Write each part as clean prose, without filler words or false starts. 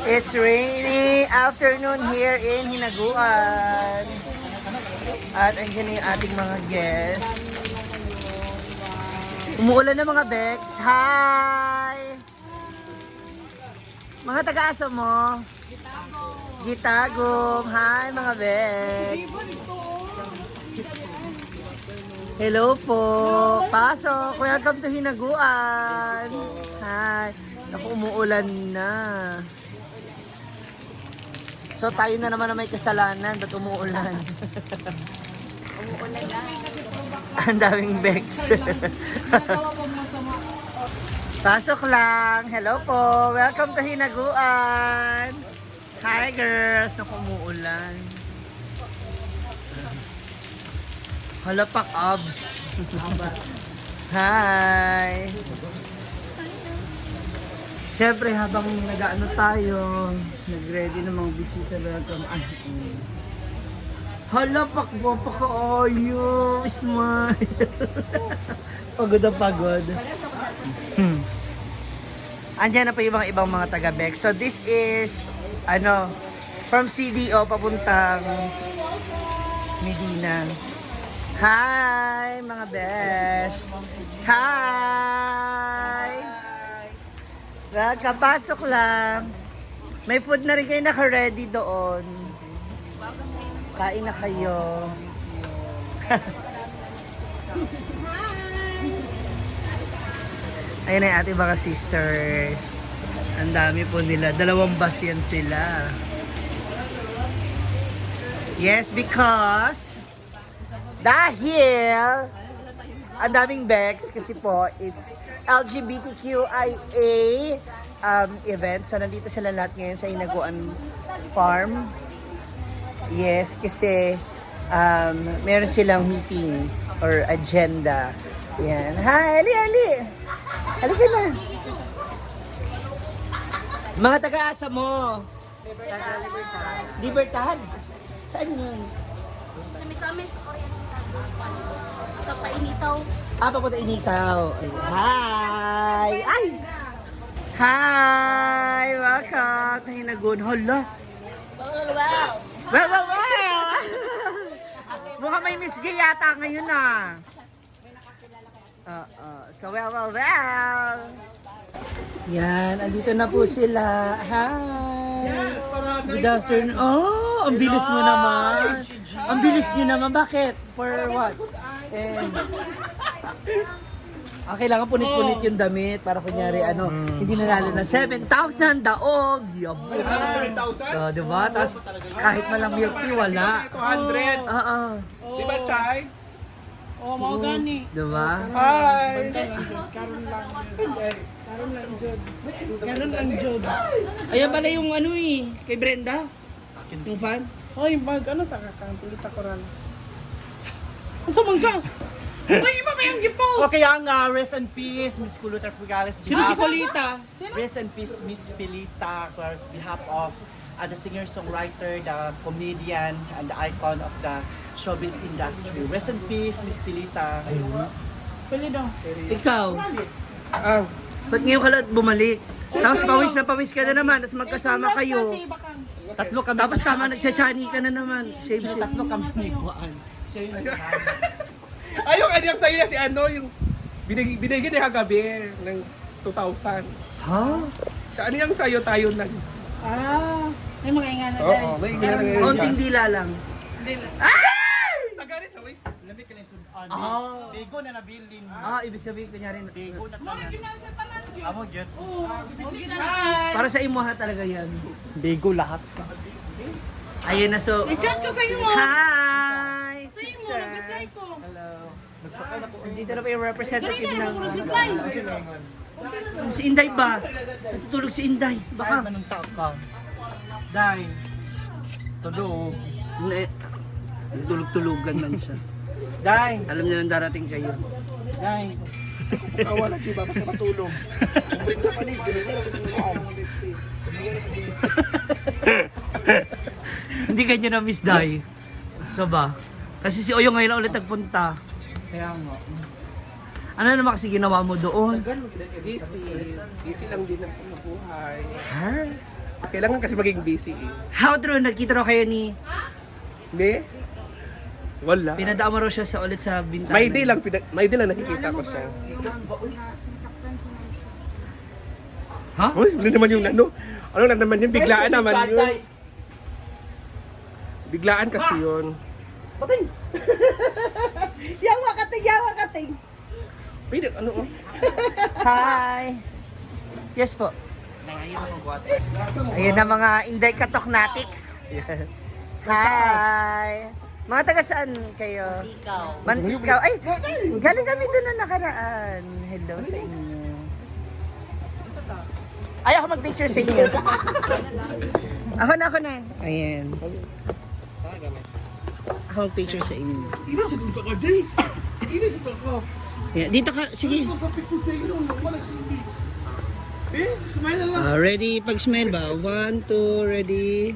It's rainy afternoon here in Hinaguan. At andyan na yung ating mga guests. Umuulan na mga Bex. Hi! Mga taga-asa mo? Gitagong. Hi mga Bex. Hello po. Pasok. Welcome to Hinaguan. Hi. Naku, umuulan na. So tayo na naman na may kasalanan at umuulan. Umuulan na. Ang daming Bex. Pasok lang. Hello po. Welcome to Hinaguan. Hi girls. Naku, umuulan. Halapak abs. Hi. Siyempre habang nag-ano tayo, nag-ready ng mga bisita natin. Halapak po pa ka-ayo. Smile. Pagod na pagod. Andiyan na pa yung ibang mga taga-Bex. So this is, from CDO papuntang Medina. Hi, mga besh. Hi! Welcome, pasok lang. May food na rin kayo naka-ready doon. Kain na kayo. Ayun na yung ating mga sisters. Ang dami po nila. 2 bus yan sila. Yes, because dahil ang daming Bex kasi po it's LGBTQIA event. So nandito sila lahat ngayon sa Hinaguan Farm. Yes, kasi meron silang meeting or agenda. Yan. Hi, ali. Halika na. Mga taga-asa mo. Libertad. Saan yun? Sa Misamis, Oriental. Sa Painitaw. Papunta Initaw. Hi! Ay! Hi! Welcome to Hinaguan. Hala! Wow! Mukhang may Miss Gay yata ngayon So well. Yan, andito na po sila. Hi! Good afternoon. Oh, ang bilis mo naman. Ang bilis nyo naman. Bakit? For what? Kailangan punit-punit yung damit para kunyari hindi nanalo na 7,000 daog. Yabo. 7,000? Diba? Tapos kahit malang milk tea, wala. 200. Di ba, Chay? Oh, mau gani. Diba? Hi! Ganun ang job. Ayan pala yung kay Brenda. Yung fan. Hoy, sa kakang pilita ko rin. Ang samang ka? Uy, iba pa yung gipo! O kaya nga, rest in peace, Miss Culutar Pugales. Sino si Colita? Rest in peace, Miss Pilita, on behalf of the singer-songwriter, the comedian, and the icon of the showbiz industry. Rest in peace, Miss Pilita. Pili daw. Ikaw. Ba't ngayon ka lang bumalik? Tapos pawis ka na naman, tapos magkasama kayo. Tatlo kami. Tapos nagtsachani ka na naman. Shave. Tatlo kami ni Juan. Siya yung Ay, yung kanyang sa'yo si yung binigyan niya kagabi ng 2,000. Ha? Sa yung sa'yo tayo nag... May mga ingana Oo, dahil. may ingana. Konting dila lang. Sa ganit, wait. lamig ka lang sudan. Ah. Bigo na nabilin. Ibig sabihin kunyari Bigo na Mga tanan. ginasa tanan yun. Amo gyud. Oo, ginasa. para sa imuha talaga yan. Bigo lahat. Ayun na so. I-chat ko sa iyo mo. Hi, Sa iyo mo, sister. nag-reply ko. Hello. Nagsakay na ko. Dito na pa yung representative Ganina ng... mo nag-reply. Si Inday ba? Natutulog si Inday. Baka Baka. manong tao ka. Dai. Todo. Tulog-tulugan lang siya. Dai. Alam niya nang darating kayo. Dai. Wala di ba? Basta matulog. Bring na panig. Hindi ka niya na-miss, Day. So ba? Kasi si Oyo ngayon lang ulit nagpunta. Kaya nga. Ano naman kasi ginawa mo doon? Busy. Busy lang din ang buhay. Ha? Kailangan kasi maging busy eh. How true, nagkita raw kayo ni... Hindi? Wala. Pinadaan mo raw siya sa ulit sa bintana. May day lang, nakikita ko siya. Ha? Uy, ano naman yung ano? Ano lang naman yun? Biglaan naman yun. Biglaan kasi yun. Pating! Yawa kating! Pwede, ano oh? Hi! Yes po. Ayun na mga Inday Katoknatics. Hi! Mga taga saan kayo? Mantikaw. Ay, galing kami doon na nakaraan. Hello sa inyo. Ay, ako mag-picture sa inyo. Ako na. Ayan. Ako mag-picture sa inyo. Inisit ka, Jay! Inisit ka! Ayan, dito ka, sige. Picture sa iyo, wala smile na lang. Ready? Pag-smile ba? 1, 2, ready?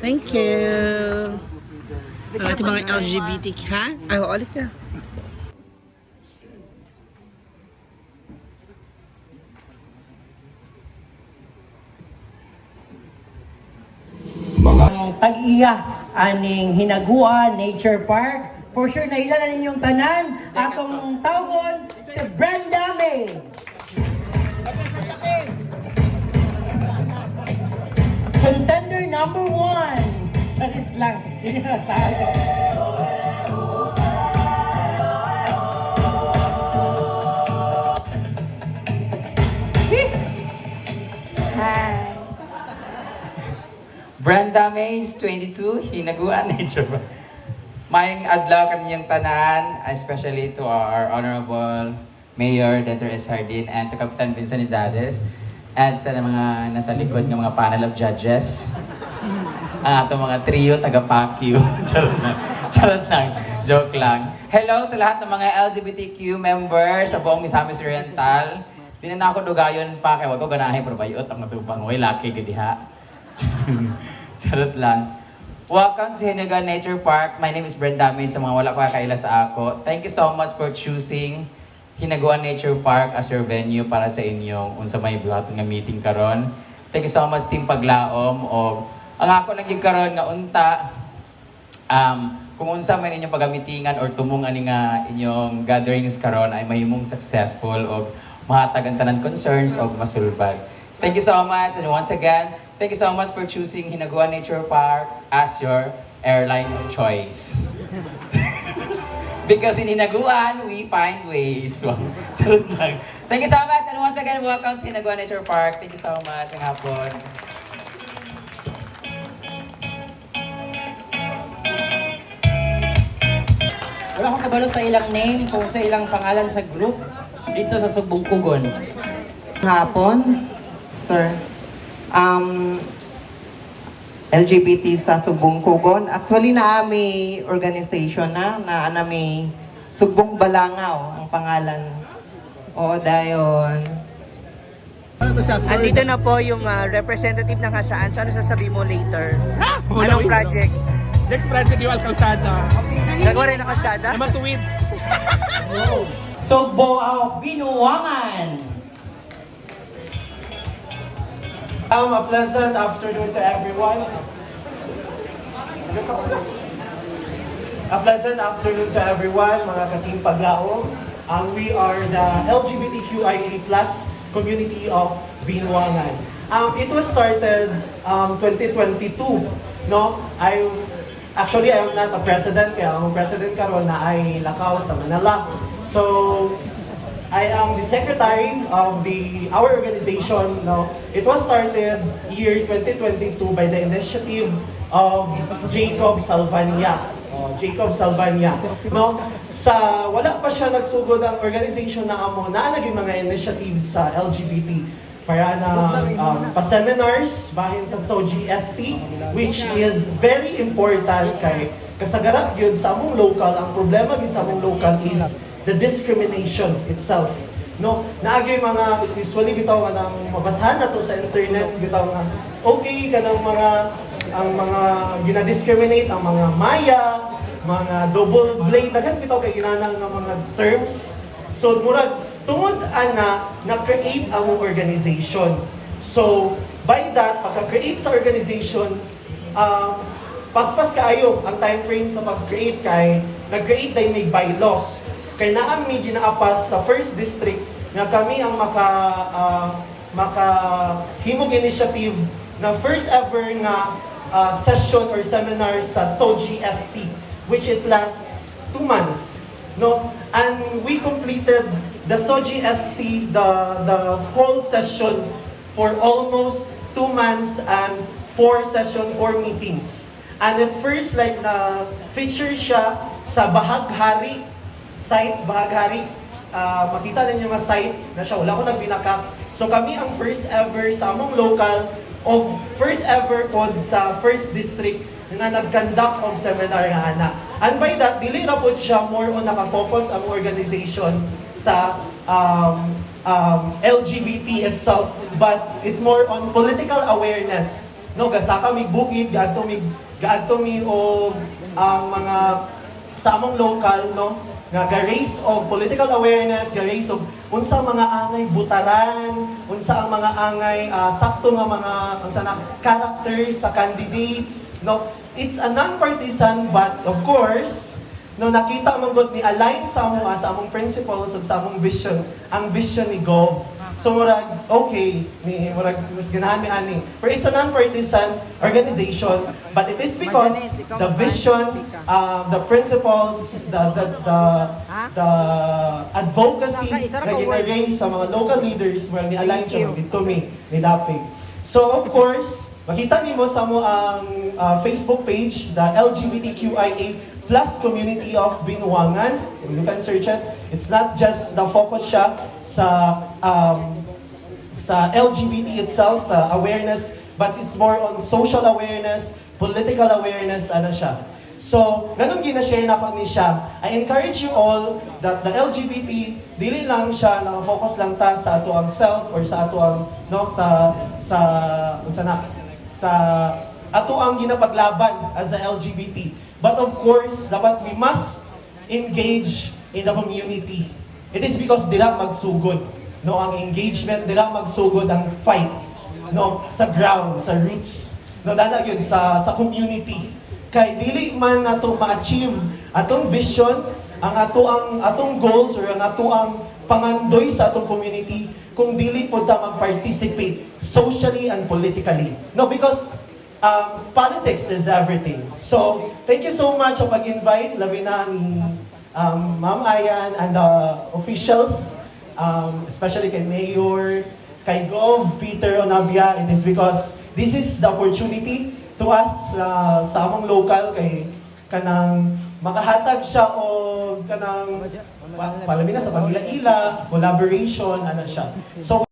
Thank you. Ito mga LGBT, ha? Ay, ulit ka. Tag-iya aning Hinaguan Nature Park. For sure na ilan na ninyong tanan atong tawgon si Brenda May. Contender number 1. Charis lang. Hindi na sabi. Hi. Brenda Mays, 22, Hinaguan Nature Park. Mayong adlaw kaniyang tanan, especially to our Honorable Mayor Dr. S. Hardin and to Kapitan Vincent Idades and sa mga nasa likod ng mga panel of judges. Ang atong mga trio, taga-Pacquiao. Charot lang. Joke lang. Hello sa lahat ng mga LGBTQ members sa buong Misamis Oriental. Di na ako dugayon pa, kaya wag ko ganahin, pero bayot ang matubang. Uy, laki ka diha. Charot lang. Welcome to Hinaguan Nature Park. My name is Brenda May, sa mga wala pa kaila sa ako. Thank you so much for choosing Hinaguan Nature Park as your venue para sa inyong unsa may buhaton nga meeting karon. Thank you so much Team Paglaom o ang ako lang karon nga unta kung unsa man inyong pagamitingan or tumong ani nga inyong gatherings karon ay mahimong successful o mahatag ang tanan concerns o masulbad. Thank you so much and once again, thank you so much for choosing Hinaguan Nature Park as your airline of choice. Because in Hinaguan, we find ways. Charot lang. Thank you so much and once again, welcome to Hinaguan Nature Park. Thank you so much. Ang hapon. Wala akong kabalo sa ilang name, kung sa ilang pangalan sa group dito sa Sugbong Kugon. Hapon, sir. LGBT sa Sugbong Kugon. Actually, may organization na may Sugbong Balangaw ang pangalan. Oo, dayon. Andito na po yung representative ng Hasaan. So ano sasabihin mo later? Wala Anong yun, project? Next project yung Alcalzada. Gagawa rin ng kalsada? Namatuwid. Sugbong Binuangan! A pleasant afternoon to everyone. A pleasant afternoon to everyone, mga ka-Team Paglaom. We are the LGBTQIA+ community of Binuangan. It was started 2022, no? I am not a president, kaya ang president karon na ay lakaw sa Manila. So, I am the secretary of our organization. No, it was started year 2022 by the initiative of Jacob Salvania. Jacob Salvania. No, sa wala pa siya nagsugod ang organization na amo na naging mga initiatives sa LGBT para na pa-seminars bahin sa SOGSC, which is very important kay kasagara gyud sa among local. Ang problema gyud sa among local is the discrimination itself. No, naagay mga usually bitaw nga nang mabasahan na to sa internet bitaw nga okay kanang ang mga gina-discriminate ang mga maya, mga double blade daghan bitaw kay ginanang nga mga terms. So murag tungod ana na-create ang organization. So, by that, pagka-create sa organization, paspas kaayo ang time frame sa pag-create kay nag-create dahil may bylaws. Kay naami ginaapas sa first district nga kami ang makahimog initiative na first ever nga session or seminar sa SOGI SC, which it lasts 2 months. No? And we completed the SOGI SC, the whole session for almost 2 months and 4 meetings. And at first, like, feature siya sa Bahaghari site, Bahaghari. Makita ninyo nga site na siya, wala ko nagbinaka. So kami ang first ever sa among local o first ever pod sa first district nga nag-conduct og seminar nga ana. And by that, dili ra pod siya more on naka-focus ang organization sa LGBT itself, but it's more on political awareness. No, gasaka mig bukid, gaadto mi og ang mga sa among local, no, nga ga-raise of political awareness, ga-raise of unsa mga angay butaran, unsa ang mga angay sakto nga mga unsa na characters sa candidates, no. It's a non-partisan, but of course, no, nakita man gud ni align sa among principles ug sa among vision, ang vision ni Gov. So murag okay, murag mas ganahan mi ani. But it's a non-partisan organization, but it is because the vision, the principles, the advocacy na gina-raise sa mga local leaders murag ni align siya dito mi ni Dapig. So of course, makita nimo sa mo ang Facebook page, the LGBTQIA+ community of Binuangan. You can search it. It's not just the focus siya sa LGBT itself, sa awareness, but it's more on social awareness, political awareness, ano siya. So, ganun gina-share na ko ni siya. I encourage you all that the LGBT, dili lang siya, naka-focus lang ta sa ato ang self or sa ato ang, no, sa ato ang ginapaglaban as a LGBT. But of course, dapat we must engage in the community. It is because dila magsugod, no, ang engagement, dila magsugod ang fight, no, sa ground, sa roots, no, dala yun sa community. Kay dili man nato ma-achieve atong vision, ang atong goals or ang ato ang pangandoy sa atong community kung dili po ta mag-participate socially and politically. No, because politics is everything. So, thank you so much sa pag-invite, labi na ni Ma'am Ayan and the officials, especially kay Mayor, kay Gov Peter Onabia. It is because this is the opportunity to us sa among local kay kanang makahatag siya o kanang palami na sa pagila-ila, collaboration, ano siya. So,